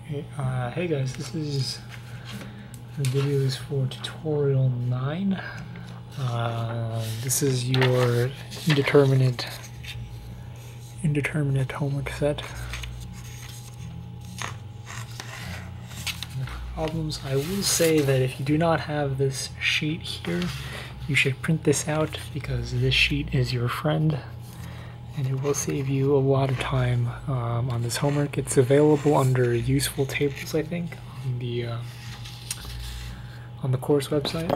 Hey guys, this is the video is for tutorial 9. This is your indeterminate homework set. Problems. I will say that if you do not have this sheet here, you should print this out because this sheet is your friend and it will save you a lot of time on this homework. It's available under useful tables, I think, on the course website.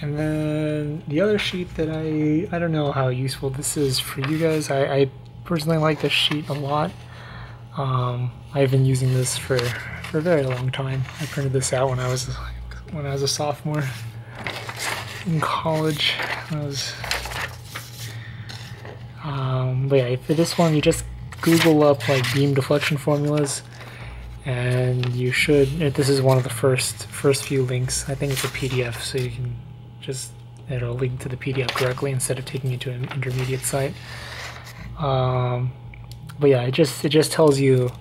And then the other sheet that I don't know how useful this is for you guys. I personally like this sheet a lot. I've been using this for a very long time. I printed this out when I was a sophomore in college. But yeah, for this one, you just Google up like beam deflection formulas, and you should. This is one of the first few links. I think it's a PDF, so you can it'll link to the PDF directly instead of taking you to an intermediate site. But yeah, it just tells you.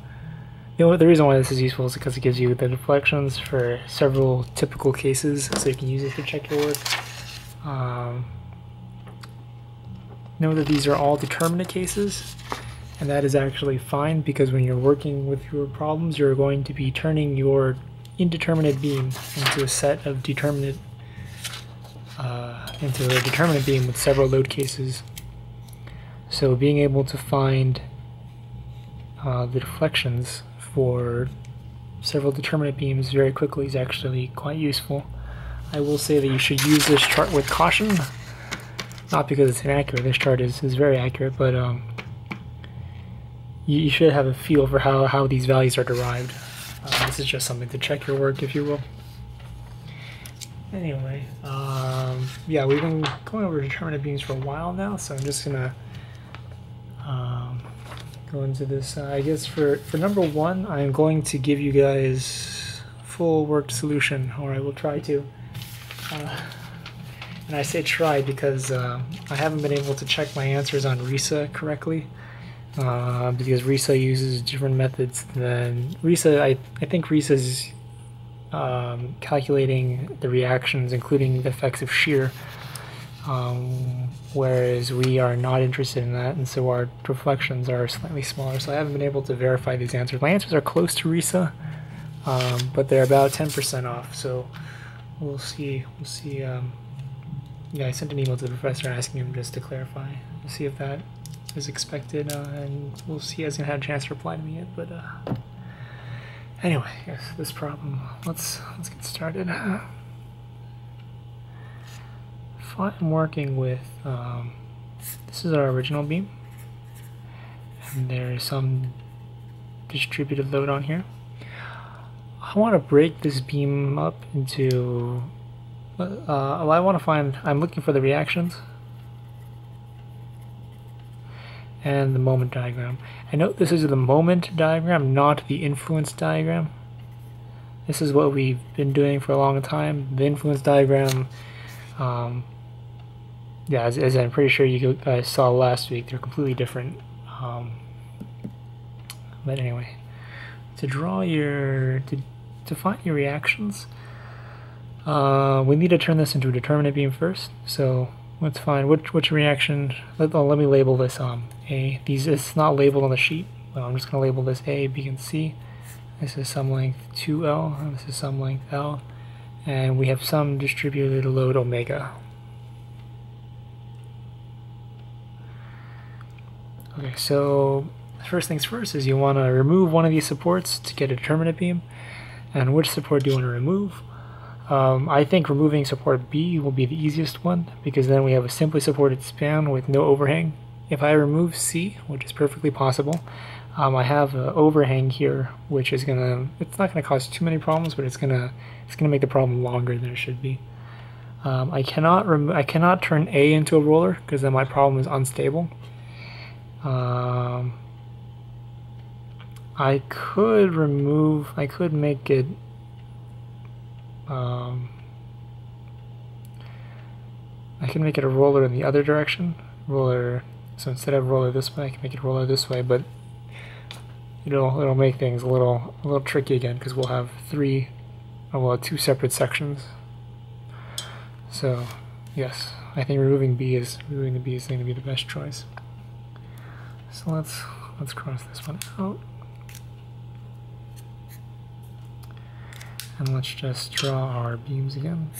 The reason why this is useful is because it gives you the deflections for several typical cases, so you can use it to check your work. Know that these are all determinate cases, and that is actually fine because when you're working with your problems, you're going to be turning your indeterminate beam into a set of determinate into a determinate beam with several load cases. So being able to find the deflections for several determinate beams very quickly is actually quite useful. I will say that you should use this chart with caution, not because it's inaccurate. This chart is very accurate, but you should have a feel for how these values are derived. This is just something to check your work, if you will. Anyway, yeah, we've been going over determinate beams for a while now, so I'm just gonna go into this. I guess for number 1, I'm going to give you guys full worked solution, or I will try to. And I say try because I haven't been able to check my answers on RISA correctly, because RISA uses different methods than RISA. I think RISA's calculating the reactions, including the effects of shear, whereas we are not interested in that, and so our deflections are slightly smaller. So I haven't been able to verify these answers. My answers are close to RISA, but they're about 10% off. So we'll see. We'll see. Yeah, I sent an email to the professor asking him just to clarify. We'll see if that is expected, and we'll see. He hasn't had a chance to reply to me yet, but anyway, yes, this problem. Let's get started. If I'm working with this is our original beam, and there is some distributed load on here. I want to break this beam up into. I want to find. I'm looking for the reactions and the moment diagram. I note this is the moment diagram, not the influence diagram. This is what we've been doing for a long time. The influence diagram, yeah, as I'm pretty sure you guys saw last week, they're completely different. But anyway, to draw your to find your reactions. We need to turn this into a determinate beam first, so let's find which reaction. Let me label this A. It's not labeled on the sheet, but I'm just going to label this A, B, and C. This is some length 2L, and this is some length L, and we have some distributed load omega. Okay, so first things first is you want to remove one of these supports to get a determinate beam. And which support do you want to remove? I think removing support B will be the easiest one, because then we have a simply supported span with no overhang. If I remove C, which is perfectly possible, I have an overhang here, which is it's not gonna cause too many problems, but it's gonna make the problem longer than it should be. I cannot turn A into a roller because then my problem is unstable. I could make it. I can make it a roller in the other direction. So instead of roller this way, I can make it roller this way, but it'll make things a little tricky again, because we'll have two separate sections. So yes, I think removing the B is going to be the best choice. So let's cross this one out. And let's just draw our beams again.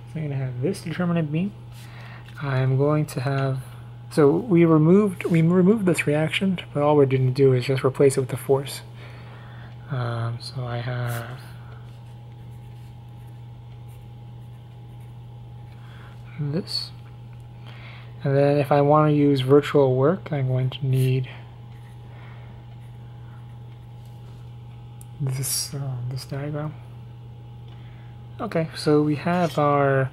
So I'm going to have this determinant beam. I'm going to have, so we removed this reaction, but all we're going to do is just replace it with the force. So I have this, and then if I want to use virtual work, I'm going to need this diagram. Okay, so we have our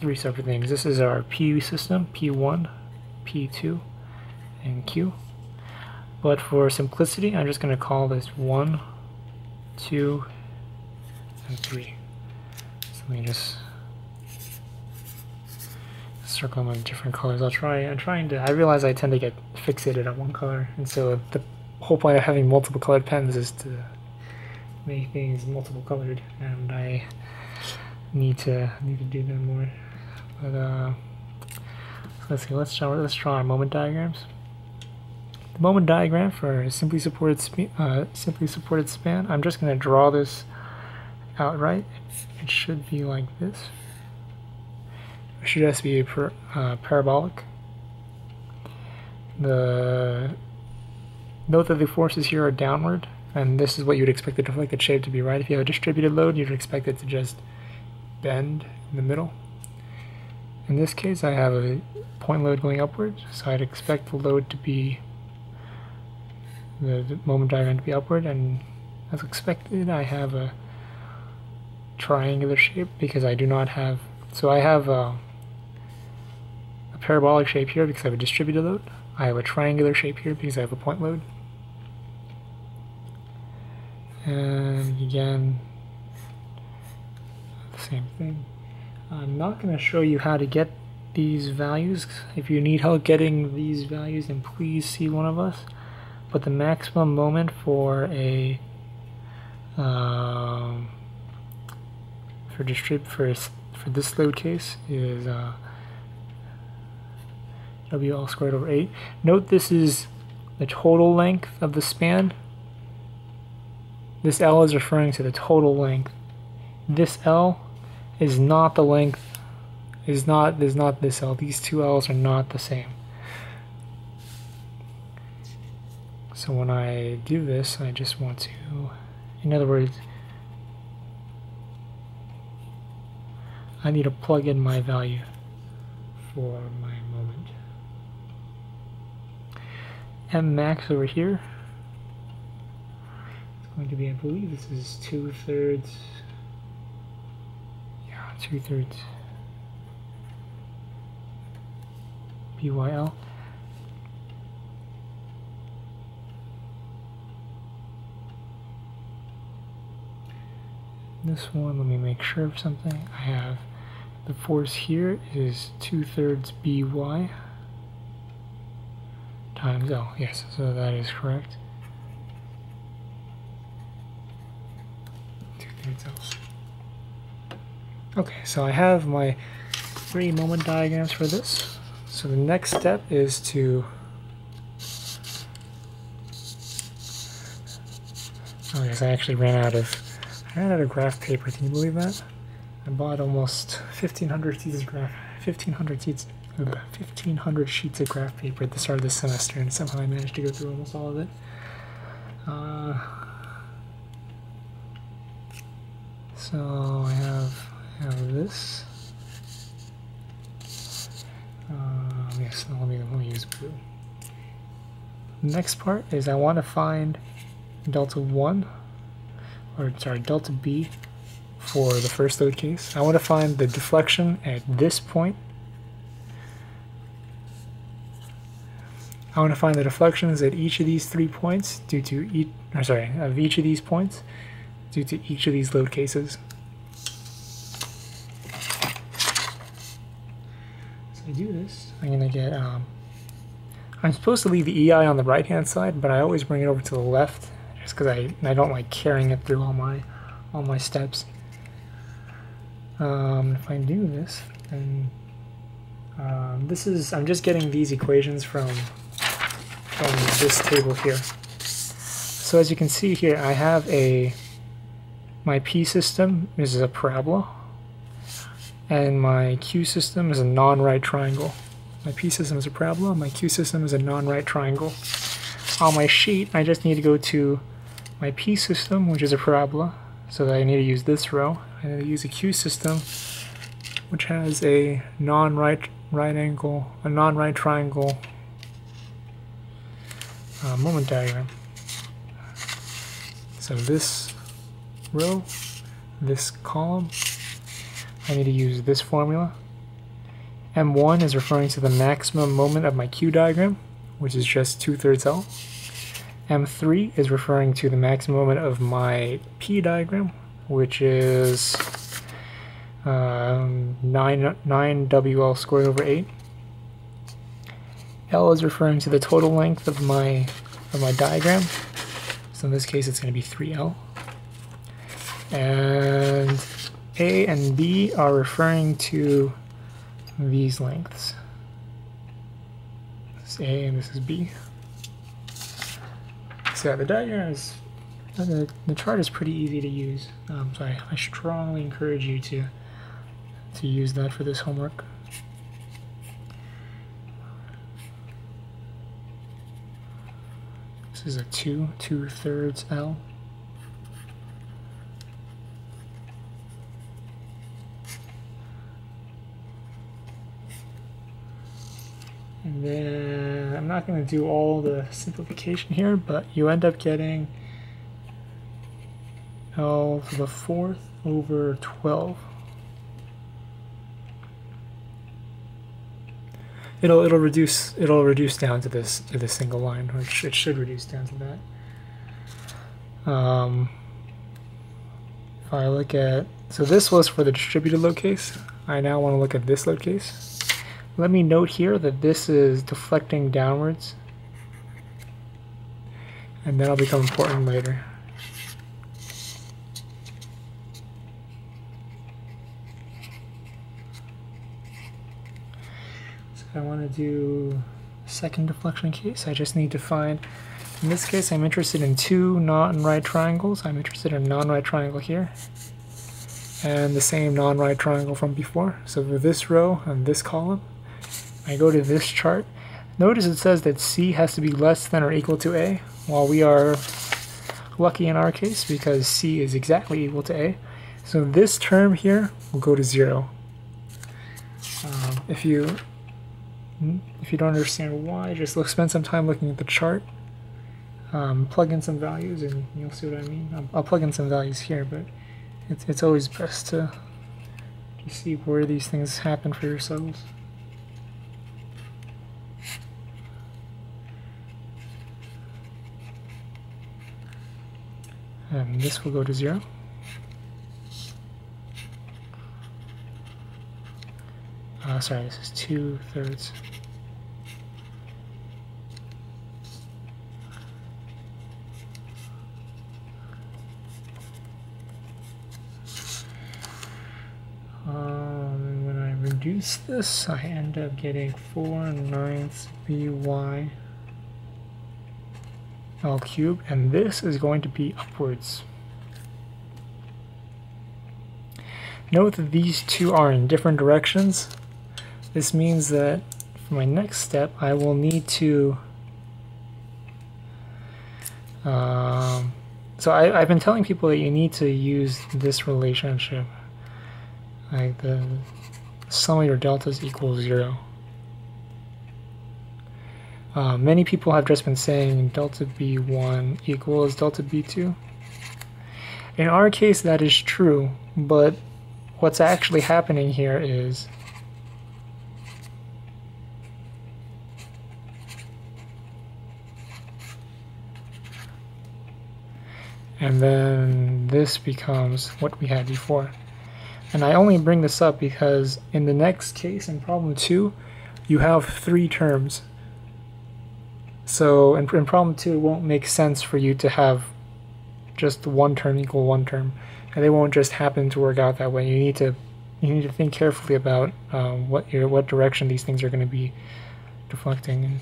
three separate things. This is our P system, P1, P2, and Q. But for simplicity, I'm just going to call this 1, 2, and 3. So let me just circle them with different colors. I realize I tend to get fixated on one color, and so the whole point of having multiple colored pens is to make things multiple colored, and I need to do that more. But let's see. Let's draw our moment diagrams. The moment diagram for simply supported span. I'm just going to draw this outright. It should be like this. It should just be parabolic. Note that the forces here are downward, and this is what you'd expect the deflected shape to be, right? If you have a distributed load, you'd expect it to just bend in the middle. In this case, I have a point load going upwards, so I'd expect the load to be, the moment diagram to be upward, and as expected, I have a triangular shape because I do not have, so I have a parabolic shape here because I have a distributed load. I have a triangular shape here because I have a point load. And again, the same thing. I'm not going to show you how to get these values. If you need help getting these values, then please see one of us. But the maximum moment for a for this load case is W all squared over 8. Note this is the total length of the span. This L is referring to the total length. This L is not the length, is not this L. These two L's are not the same. So when I do this, I just want to, in other words, I need to plug in my value for my moment. M max over here is going to be, I believe this is 2/3. Yeah, 2/3 BYL. This one, let me make sure of something. I have the force here is 2/3 BY times L. Yes, so that is correct. 2/3 L. Okay, so I have my 3 moment diagrams for this. So the next step is to, oh yes, I actually ran out of graph paper. Can you believe that? I bought almost 1,500 sheets of graph, 1,500 sheets of graph paper at the start of this semester, and somehow I managed to go through almost all of it. So I have this. Yes, let me use blue. The next part is I want to find delta 1, or sorry, delta B for the first load case. I want to find the deflection at this point. I want to find the deflections at each of these 3 points due to each, or sorry, of each of these points due to each of these load cases. I do this, I'm gonna get, I'm supposed to leave the EI on the right hand side, but I always bring it over to the left just because I don't like carrying it through all my steps. If I do this, then I'm just getting these equations from this table here. So as you can see here, I have my P system is a parabola, and my Q system is a non-right triangle. My P system is a parabola, my Q system is a non-right triangle. On my sheet, I just need to go to my P system, which is a parabola, so that I need to use this row. I need to use a Q system, which has a non-right triangle moment diagram. So this row, this column, I need to use this formula. M1 is referring to the maximum moment of my Q diagram, which is just 2/3 L. M3 is referring to the maximum moment of my P diagram, which is 9WL squared over 8. L is referring to the total length of my diagram. So in this case, it's going to be 3L. And A and B are referring to these lengths. This is A and this is B. So the diagram is, the chart is pretty easy to use. So I strongly encourage you to use that for this homework. This is a 2/3 L. And then I'm not going to do all the simplification here, but you end up getting L to the 4th over 12. It'll reduce down to this single line, or it should reduce down to that. If I look at, so this was for the distributed load case. I now want to look at this load case. Let me note here that this is deflecting downwards, and that'll become important later. So I want to do a second deflection case. I just need to find, in this case I'm interested in two non-right triangles. I'm interested in a non-right triangle here, and the same non-right triangle from before. So for this row and this column, I go to this chart. Notice it says that C has to be less than or equal to A, while we are lucky in our case because C is exactly equal to A. So this term here will go to 0. If you don't understand why, just spend some time looking at the chart. Plug in some values and you'll see what I mean. I'll plug in some values here, but it's always best to see where these things happen for yourselves. And this will go to 0. Sorry, this is 2/3. When I reduce this, I end up getting 4/9 by L cubed, and this is going to be upwards. Note that these two are in different directions. This means that for my next step, I will need to so I've been telling people that you need to use this relationship, like the sum of your deltas equals 0. Many people have just been saying delta B1 equals delta B2. In our case, that is true, but what's actually happening here is and then this becomes what we had before. And I only bring this up because in the next case, in problem 2, you have 3 terms. So in problem 2, it won't make sense for you to have just 1 term equal 1 term, and they won't just happen to work out that way. You need to think carefully about what direction these things are going to be deflecting.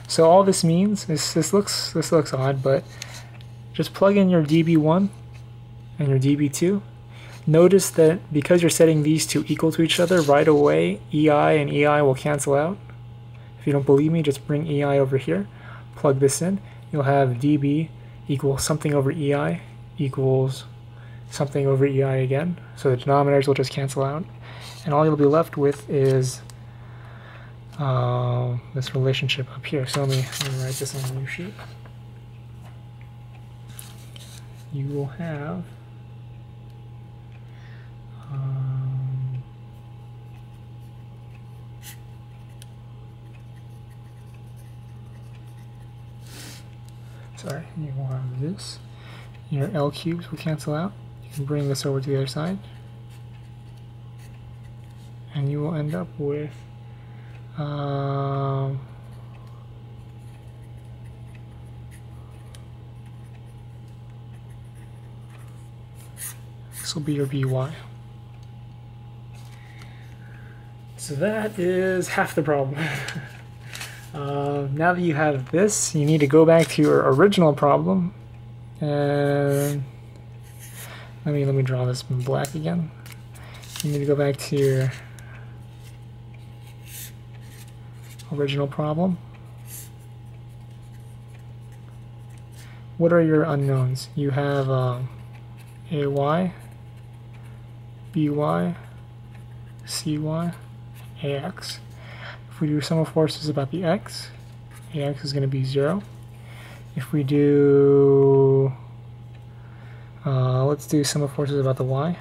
So all this means is this looks odd, but just plug in your dB1 and your dB2. Notice that because you're setting these two equal to each other, right away EI and EI will cancel out. If you don't believe me, just bring EI over here, plug this in. You'll have dB equals something over EI equals something over EI again. So the denominators will just cancel out. And all you'll be left with is this relationship up here. So let me write this on a new sheet. You will have sorry, you will have this. Your L cubes will cancel out. You can bring this over to the other side. And you will end up with this will be your BY. So that is half the problem. Now that you have this, you need to go back to your original problem, and let me draw this in black again. You need to go back to your original problem. What are your unknowns? You have AY, BY, CY, AX. If we do sum of forces about the X, AX is going to be 0. If we do, let's do sum of forces about the Y,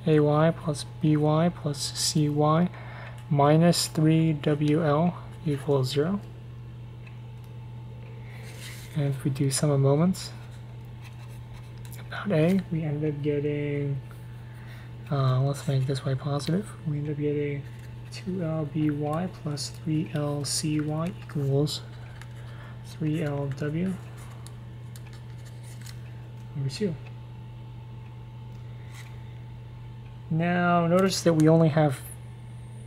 AY plus BY plus CY minus 3WL equals 0. And if we do sum of moments about A, we end up getting, let's make this Y positive, we end up getting 2LBY plus 3LCY equals 3LW over 2. Now notice that we only have,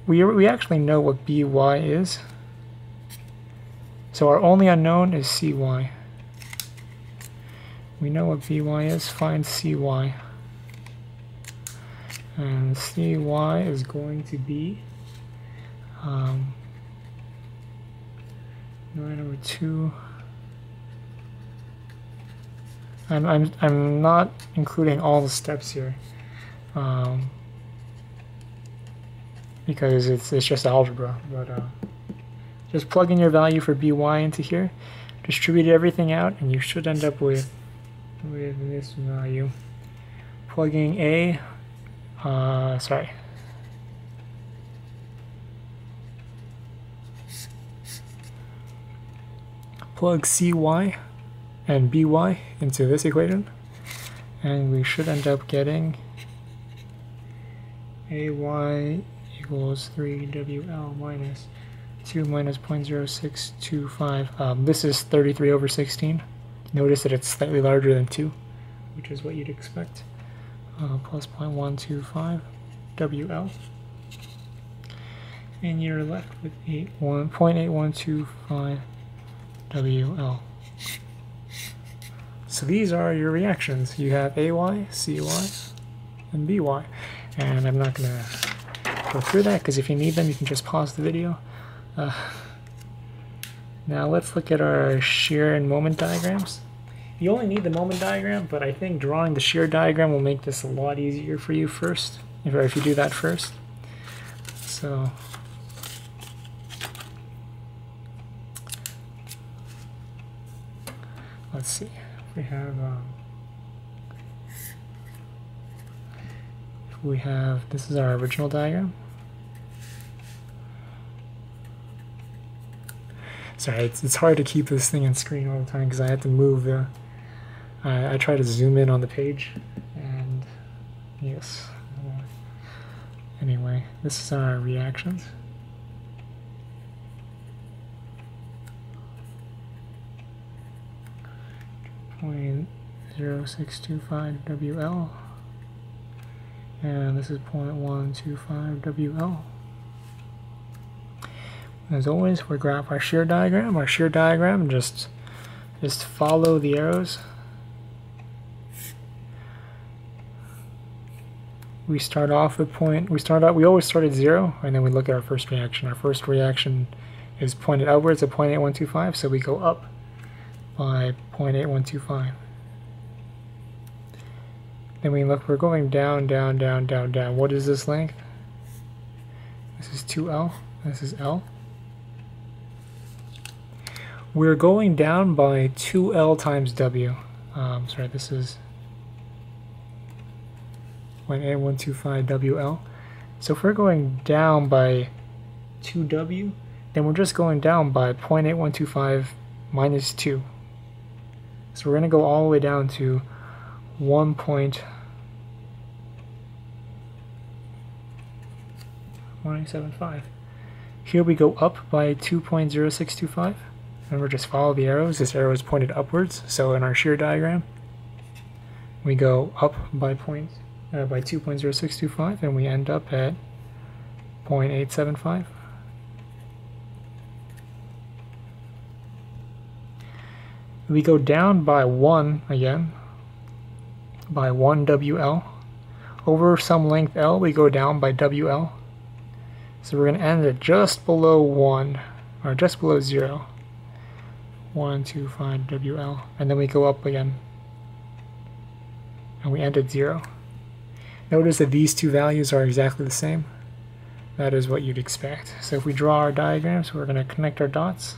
we actually know what BY is. So our only unknown is CY. We know what BY is, find CY. And CY is going to be 9 over 2. I'm not including all the steps here because it's just algebra. But just plug in your value for BY into here, distribute everything out, and you should end up with this value. Plugging A, sorry. Plug CY and BY into this equation, and we should end up getting AY equals 3WL minus 2 minus 0.0625. This is 33 over 16. Notice that it's slightly larger than 2, which is what you'd expect. Plus 0.125 WL. And you're left with 0.8125 WL. So these are your reactions. You have AY, CY, and BY. And I'm not going to go through that because if you need them, you can just pause the video. Now let's look at our shear and moment diagrams. You only need the moment diagram, but I think drawing the shear diagram will make this a lot easier for you first, if you do that first. So let's see. We have this is our original diagram. Sorry, it's hard to keep this thing on screen all the time because I had to move the. I try to zoom in on the page, and yes, This is our reactions. .0625 WL, and this is 0.125 WL. As always, we graph our shear diagram. Our shear diagram, just follow the arrows. We start off with we always start at 0, and then we look at our first reaction. Our first reaction is pointed upwards at 0.8125, so we go up by 0.8125. Then we look, we're going down, down, down, down, down. What is this length? This is 2L, this is L. We're going down by 2L times W. Sorry, this is 0.8125 WL. So if we're going down by 2W, then we're just going down by 0.8125 minus 2. So we're going to go all the way down to 1.175. Here we go up by 2.0625. Remember, just follow the arrows. This arrow is pointed upwards. So in our shear diagram, we go up by 2.0625, and we end up at 0.875. We go down by 1 again, by 1 WL. Over some length L, we go down by WL. So we're going to end at just below 1, or just below 0. 125 WL. And then we go up again, and we end at 0. Notice that these two values are exactly the same. That is what you'd expect. So if we draw our diagrams, we're going to connect our dots.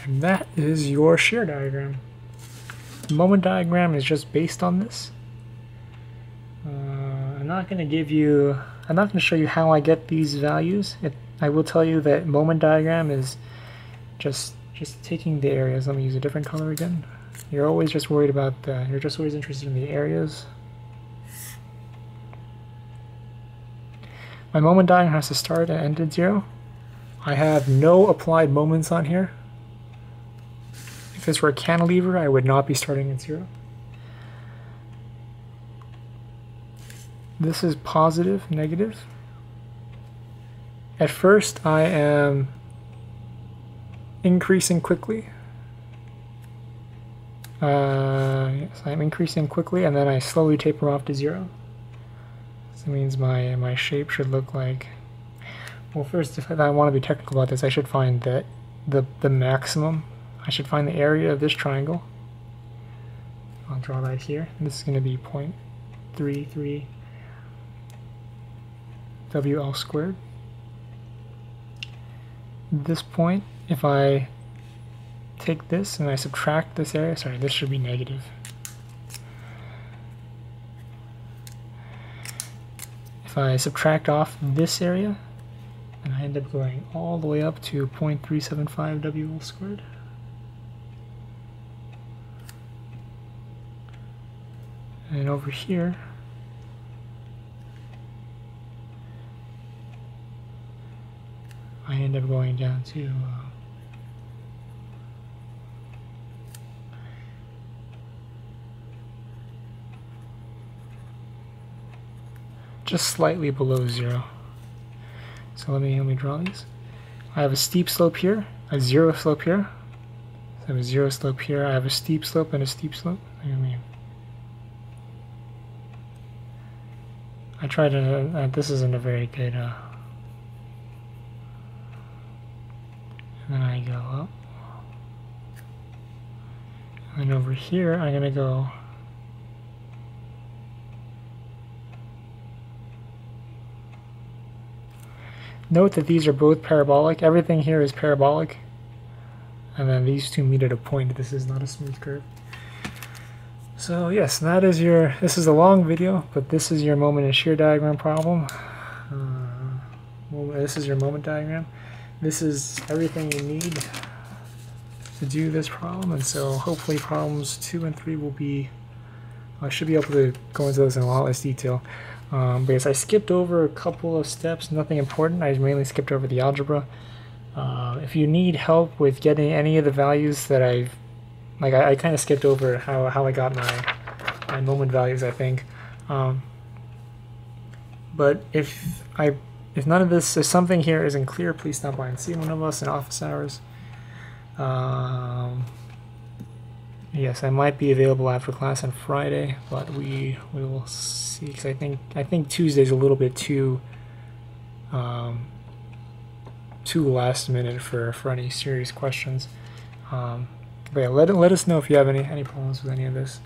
And that is your shear diagram. The moment diagram is just based on this. I'm not going to show you how I get these values. I will tell you that moment diagram is just taking the areas. Let me use a different color again. You're always just worried about you're just always interested in the areas. My moment diagram has to start and end at 0. I have no applied moments on here. If this were a cantilever, I would not be starting at 0. This is positive, negative. At first, I am increasing quickly. Yes, I'm increasing quickly, and then I slowly taper off to 0. So that means my shape should look like. Well, first, if I want to be technical about this, I should find the maximum. I should find the area of this triangle. I'll draw that here. This is going to be 0.33 WL squared. At this point, if I take this and I subtract this area, sorry, this should be negative. If I subtract off this area, and I end up going all the way up to 0.375 WL squared. And over here, I end up going down to just slightly below 0. So let me draw these. I have a steep slope here, a 0 slope here. So I have a 0 slope here. I have a steep slope and a steep slope. I try to, this isn't a very good, and then I go up. And over here, I'm going to go note that these are both parabolic. Everything here is parabolic. And then these two meet at a point. This is not a smooth curve. So yes, that is this is a long video, but this is your moment and shear diagram problem. This is your moment diagram. This is everything you need to do this problem, and so hopefully problems 2 and 3 will be, I should be able to go into those in a lot less detail. Because I skipped over a couple of steps, nothing important. I mainly skipped over the algebra. If you need help with getting any of the values that I kind of skipped over how I got my moment values, I think. But if none of this, if something here isn't clear, please stop by and see one of us in office hours. Yes, I might be available after class on Friday, but we will see. Because I think Tuesday's a little bit too last minute for any serious questions. But yeah, let us know if you have any problems with any of this.